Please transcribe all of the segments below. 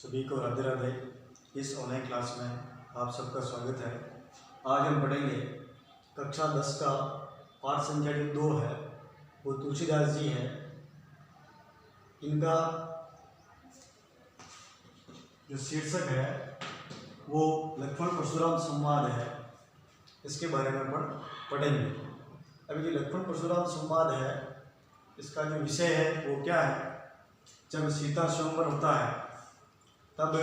सभी को राधे राधे। इस ऑनलाइन क्लास में आप सबका स्वागत है। आज हम पढ़ेंगे कक्षा 10 का पाठ संख्या जो 2 है, वो तुलसीदास जी है। इनका जो शीर्षक है वो लक्ष्मण परशुराम संवाद है। इसके बारे में पढ़ेंगे। अभी जो लक्ष्मण परशुराम संवाद है, इसका जो विषय है वो क्या है? जब सीता स्वयंवर होता है तब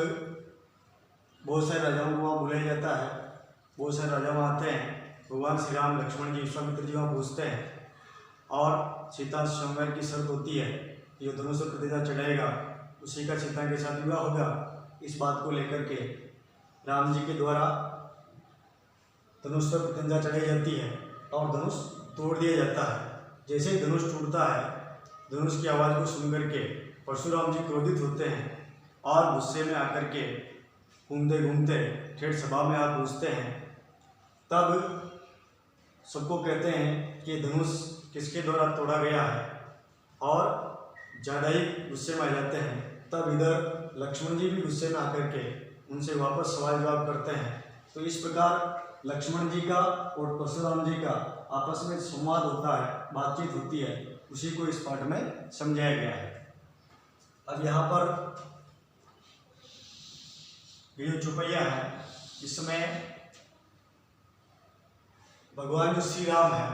बहुत सारे राजाओं को वहाँ बुलाया जाता है। बहुत सारे राजा वहाँ आते हैं। भगवान श्री राम, लक्ष्मण जी, विश्वामित्र जी वहाँ पूछते हैं और सीता स्वयंवर की शर्त होती है कि जो धनुष पर प्रतिज्ञा चढ़ाएगा उसी का सीता के साथ विवाह होगा। इस बात को लेकर के राम जी के द्वारा धनुष पर प्रतिज्ञा चढ़ाई जाती है और धनुष तोड़ दिया जाता है। जैसे ही धनुष टूटता है, धनुष की आवाज़ को सुन करके परशुराम जी क्रोधित होते हैं और गुस्से में आकर के घूमते घूमते ठेठ सभा में आप पूछते हैं। तब सबको कहते हैं कि धनुष किसके द्वारा तोड़ा गया है और ज़्यादा ही गुस्से में आ जाते हैं। तब इधर लक्ष्मण जी भी गुस्से में आकर के उनसे वापस सवाल जवाब करते हैं। तो इस प्रकार लक्ष्मण जी का और परशुराम जी का आपस में संवाद होता है, बातचीत होती है। उसी को इस पाठ में समझाया गया है। अब यहाँ पर ये जो चौपैया है, इसमें भगवान जो श्री राम है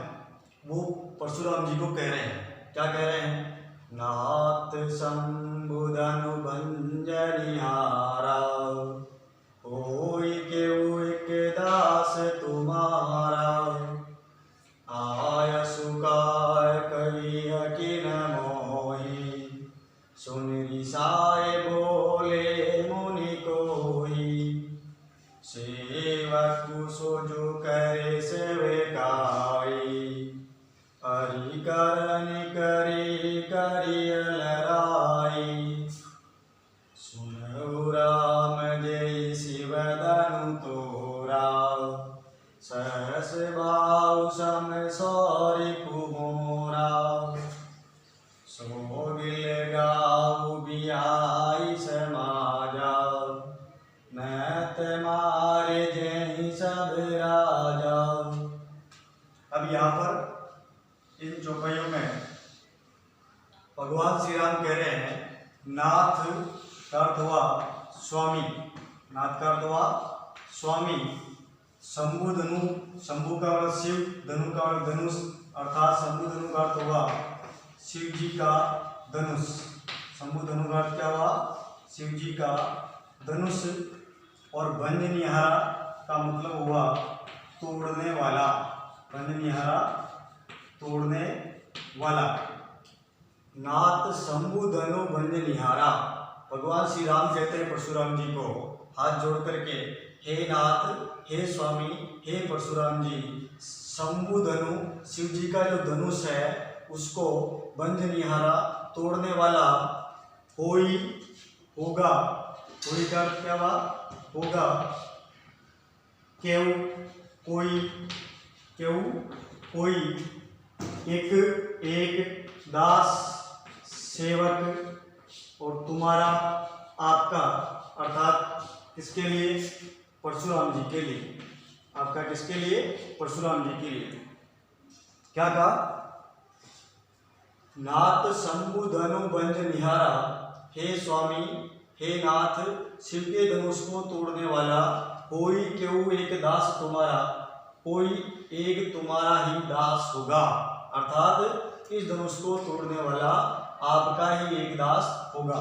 वो परशुराम जी को कह रहे हैं। क्या कह रहे हैं? नाथ संबुधनु भंजनिहारा, होई केउ एक दास तुम्हारा। आय सुकाय कहिय किन मोहि, सुन रिसाए बोले मुनि कोहि। सेवक सोजो करे सेवकाई, हरि करन करी करिय लराई। सुनहु राम जय शिव धनु तोरा, सहस भाव सम सौरि कुमोरा। सोगिल गाऊ बिहाई समाजा, नैत मारे जय सब राजा। अब यहाँ पर इन चौपाइयों में भगवान श्री राम कह रहे हैं नाथ का अर्थ हुआ स्वामी। नाथ का अर्थ हुआ स्वामी। शंभु धनु, शंभु का अर्थ शिव, धनु का अर्थ धनुष, अर्थात शंभु धनु का अर्थ हुआ शिव जी का धनुष। शंभु धनु का अर्थ क्या हुआ? शिव जी का धनुष। और भंजनिहारा का मतलब हुआ तोड़ने वाला। भंजनिहारा तोड़ने वाला। नाथ शंभु धनु भंजनिहारा। भगवान श्री राम कहते हैं परशुराम जी को हाथ जोड़ करके, हे नाथ, हे स्वामी, हे परशुराम जी, शंभु धनु शिव जी का जो धनुष है उसको भंजनिहारा तोड़ने वाला होई, होगा। होई का अर्थ क्या हुआ? होगा। केउ कोई, केउ कोई, एक दास सेवक, और तुम्हारा आपका, अर्थात किसके लिए? परशुराम जी के लिए। आपका किसके लिए? परशुराम जी के लिए। क्या कहा? नाथ शंभु धनु भंजनिहारा, हे स्वामी, हे नाथ, शिव के धनुष को तोड़ने वाला। कोई केउ एक दास तुम्हारा, कोई एक तुम्हारा ही दास होगा। अर्थात इस धनुष को तोड़ने वाला आपका ही एक दास होगा।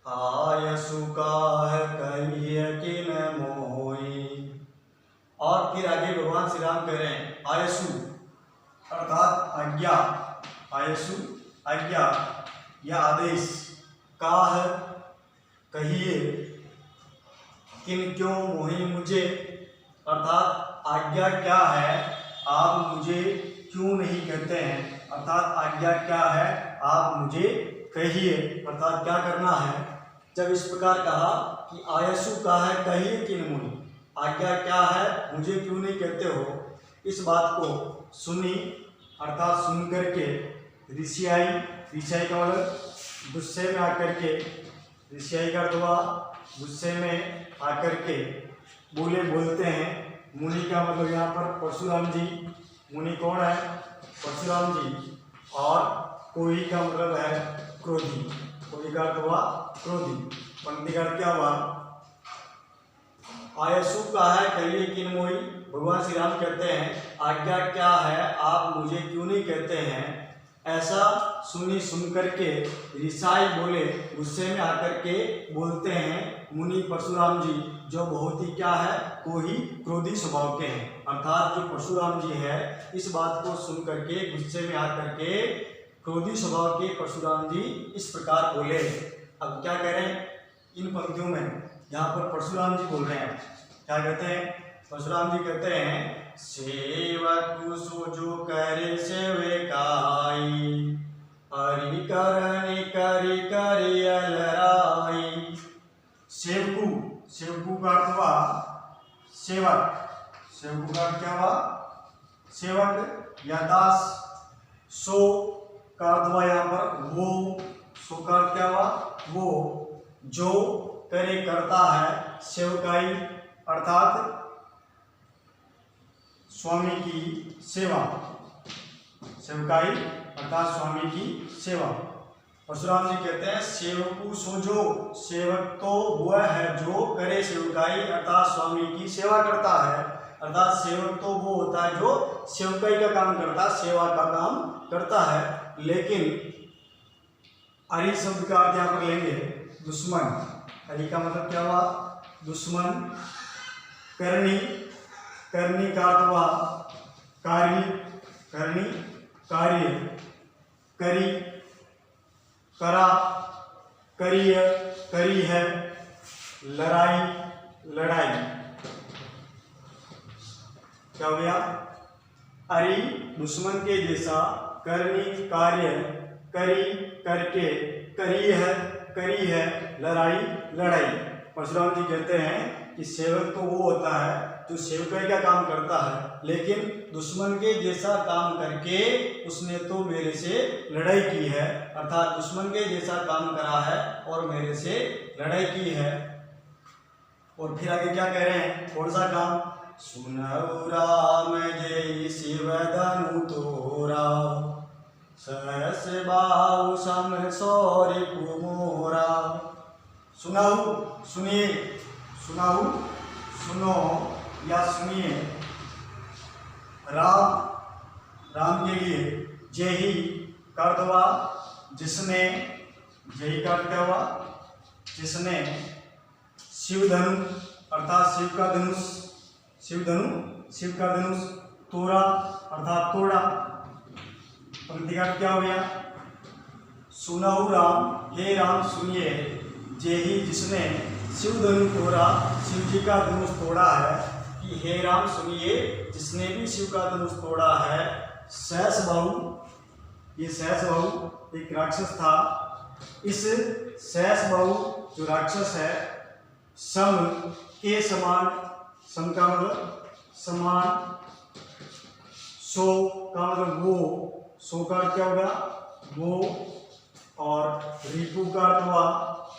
आय सुकाह कहिय किन मोहि। और फिर आगे भगवान श्री राम कह रहे हैं आयसु अर्थात आज्ञा। आयसु आज्ञा या आदेश। काह कहिए, किन क्यों मोहि मुझे, अर्थात आज्ञा क्या है, आप मुझे क्यों नहीं कहते हैं। अर्थात आज्ञा क्या है, आप मुझे कहिए। अर्थात क्या करना है? जब इस प्रकार कहा कि आयसु का है कहिए किन मुनि, आज्ञा क्या है, मुझे क्यों नहीं कहते हो, इस बात को सुनी, अर्थात सुन करके ऋषि आई। ऋषि का मतलब गुस्से में आकर के, ऋषियाई का अर्थ हुआ गुस्से में आकर के बोलते हैं। मुनि का मतलब यहाँ पर परशुराम जी। मुनि कौन है? परशुराम जी। और कोई का मतलब है क्रोधी। कोई का अर्थ हुआ क्रोधी। पंक्ति का अर्थ क्या हुआ? आयसु का है कहिए किन मोई। भगवान श्री राम कहते हैं आज्ञा क्या है, आप मुझे क्यों नहीं कहते हैं। ऐसा सुन करके ऋषाई बोले, गुस्से में आकर के बोलते हैं मुनि परशुराम जी, जो बहुत ही क्या है, कोई क्रोधी स्वभाव के हैं। अर्थात जो परशुराम जी है इस बात को सुन करके गुस्से में आकर के क्रोधी स्वभाव के परशुराम जी इस प्रकार बोले। अब क्या कह रहे हैं इन पंक्तियों में? यहाँ पर परशुराम जी बोल रहे हैं, क्या कहते हैं? परशुराम जी कहते हैं सेवक सोजो करे सेवकाई, हरि करनि करि करि अलराई। सेवकू का अर्थ हुआ सेवक। सेवकू का अर्थ क्या हुआ? सेवक या दास। सो का अर्थ हुआ यहाँ पर वो। सो का अर्थ क्या हुआ? वो। जो करे करता है, सेवकाई अर्थात स्वामी की सेवा। सेवकाई अर्थात स्वामी की सेवा। परशुराम जी कहते हैं सेवकू सोजो, सेवक तो वह है जो करे सेवकाई अर्थात स्वामी की सेवा करता है। अर्थात सेवक तो वो होता है जो सेवकाई का काम करता है, सेवा का काम करता है। लेकिन हरि शब्द का अर्थ यहाँ पर लेंगे दुश्मन। हरि का मतलब क्या हुआ? दुश्मन। करनी, करनी का अर्थ हुआ कार्य। करनी कार्य। करी करा, करिय करी है। लड़ाई लड़ाई। क्या हो गया? अरि दुश्मन के जैसा, करनी कार्य, करी करके, करी है, लड़ाई लड़ाई। परशुराम जी कहते हैं कि सेवक तो वो होता है जो सेवकाई का काम करता है, लेकिन दुश्मन के जैसा काम करके उसने तो मेरे से लड़ाई की है। अर्थात दुश्मन के जैसा काम करा है और मेरे से लड़ाई की है। और फिर आगे क्या कह रहे हैं? कौन सा काम? सुनऊ राम जय शिव धनु तोरा, सहस बाहु सम सौरि कुमोरा। सुनाऊ सुनिए, सुनाऊ सुनो या सुनिए। राम के लिए जय ही का अर्थ हुआ जिसने। जय ही का अर्थ क्या हुआ? जिसने। शिव धनु अर्थात शिव का धनुष। शिव का धनुष तोड़ा अर्थात तोड़ा। पंक्ति का क्या हो गया? सुनऊ राम, हे राम सुनिए, जे ही जिसने शिव धनु तोड़ा, शिव जी का धनुष तोड़ा है। कि हे राम सुनिए, जिसने भी शिव का धनुष तोड़ा है। सहस बाहु, ये सहस बाहु एक राक्षस था। इस सहस बाहु जो राक्षस है, सम के समान, सम का मतलब समान, सो का मतलब वो, सो का अर्थ क्या होगा? वो। और रिपु का अर्थ हुआ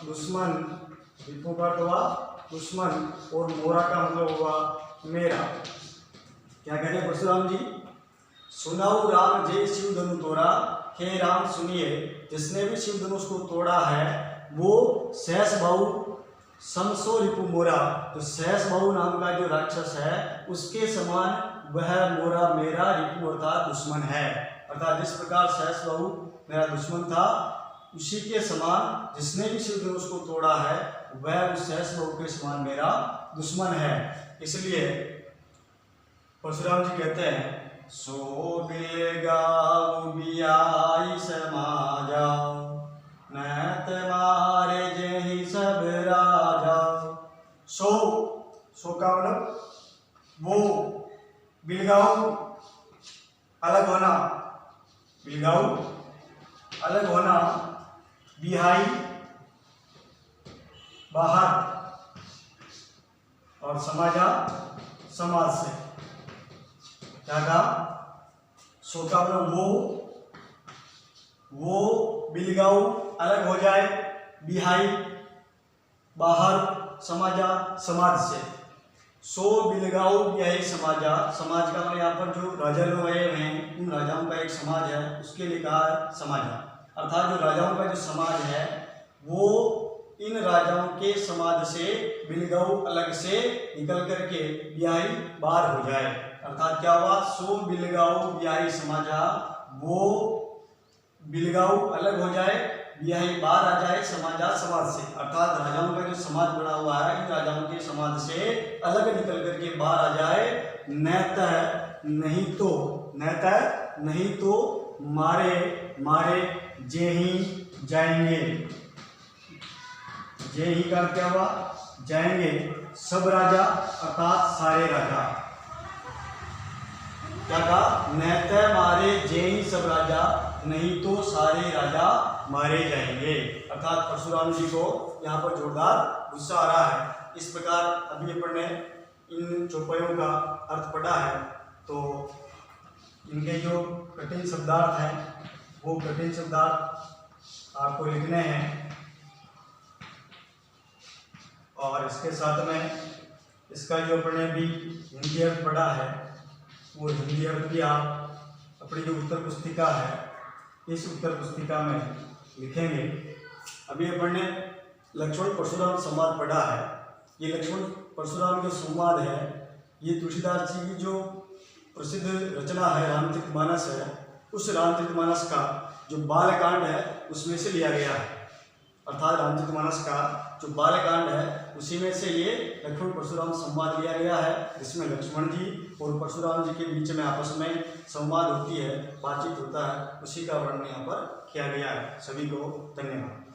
दुश्मन। रिपु का अर्थ हुआ दुश्मन। और मोरा का मतलब हुआ मेरा। क्या कह रहे हैं परशुराम जी? सुनाऊ राम जय शिव धनु तोड़ा, हे राम सुनिए, जिसने भी शिव धनुष को तोड़ा है वो सहस बाहु समसो रिपु मोरा। तो सहस बाहु नाम का जो राक्षस है उसके समान वह मोरा मेरा रिपु अर्थात दुश्मन है। अर्थात जिस प्रकार सहस बाहु मेरा दुश्मन था, उसी के समान जिसने भी शिव धनुष को तोड़ा है वह उस सहस बाहु के समान मेरा दुश्मन है। इसलिए परशुराम जी कहते हैं सो बिलगाऊ बियाई समाजा, नैत मारे जहि सब राजा। सो का मतलब वो, बिलगाऊ अलग होना, बिलगाऊ अलग होना, बिहाई बाहर, और समाजा समाज से। क्या कहा? सो का मतलब वो बिलगाऊ अलग हो जाए, बिहाई बाहर, समाजा समाज से। सो बिलगाऊ बिहाई समाजा, समाज का यहाँ पर जो राजा लोग आए हैं उन राजाओं का एक समाज है, उसके लिए कहा है समाजा। अर्थात जो राजाओं का जो समाज है वो इन राजाओं के समाज से बिलगाऊ अलग से निकल करके बिहाई बाहर हो जाए। अर्थात क्या हुआ, सो बिलगाऊ बिहाई समाजा, वो बिलगाऊ अलग हो जाए, बिहाई बाहर आ जाए, समाजा समाज से। अर्थात राजाओं का जो समाज बना हुआ है इन राजाओं के समाज से अलग निकल करके बाहर आ जाए। नैतः नहीं तो मारे मारे जे ही जाएंगे। जे ही का क्या हुआ, जाएंगे सब राजा अर्थात सारे राजा। क्या कहा, नैतः मारे जे ही सब राजा, नहीं तो सारे राजा मारे जाएंगे। अर्थात परशुराम जी को यहाँ पर जोरदार गुस्सा आ रहा है। इस प्रकार अभी अपन ने इन चौपाइयों का अर्थ पढ़ा है, तो इनके जो कठिन शब्दार्थ हैं वो कठिन शब्दार्थ आपको लिखने हैं, और इसके साथ में इसका जो अपने भी हिंदी अर्थ पढ़ा है वो हिंदी अर्थ भी आप अपनी जो उत्तर पुस्तिका है इस उत्तर पुस्तिका में लिखेंगे। अभी अपन ने लक्ष्मण परशुराम संवाद पढ़ा है। ये लक्ष्मण परशुराम जो संवाद है ये तुलसीदास जी की जो प्रसिद्ध रचना है रामचरितमानस है, उस रामचरितमानस का जो बालकांड है उसमें से लिया गया है। अर्थात रामचरितमानस का जो बालकांड है उसी में से ये लक्ष्मण परशुराम संवाद लिया गया है, जिसमें लक्ष्मण जी और परशुराम जी के बीच में आपस में संवाद होती है, बातचीत होता है, उसी का वर्णन यहाँ पर किया गया है। सभी को धन्यवाद।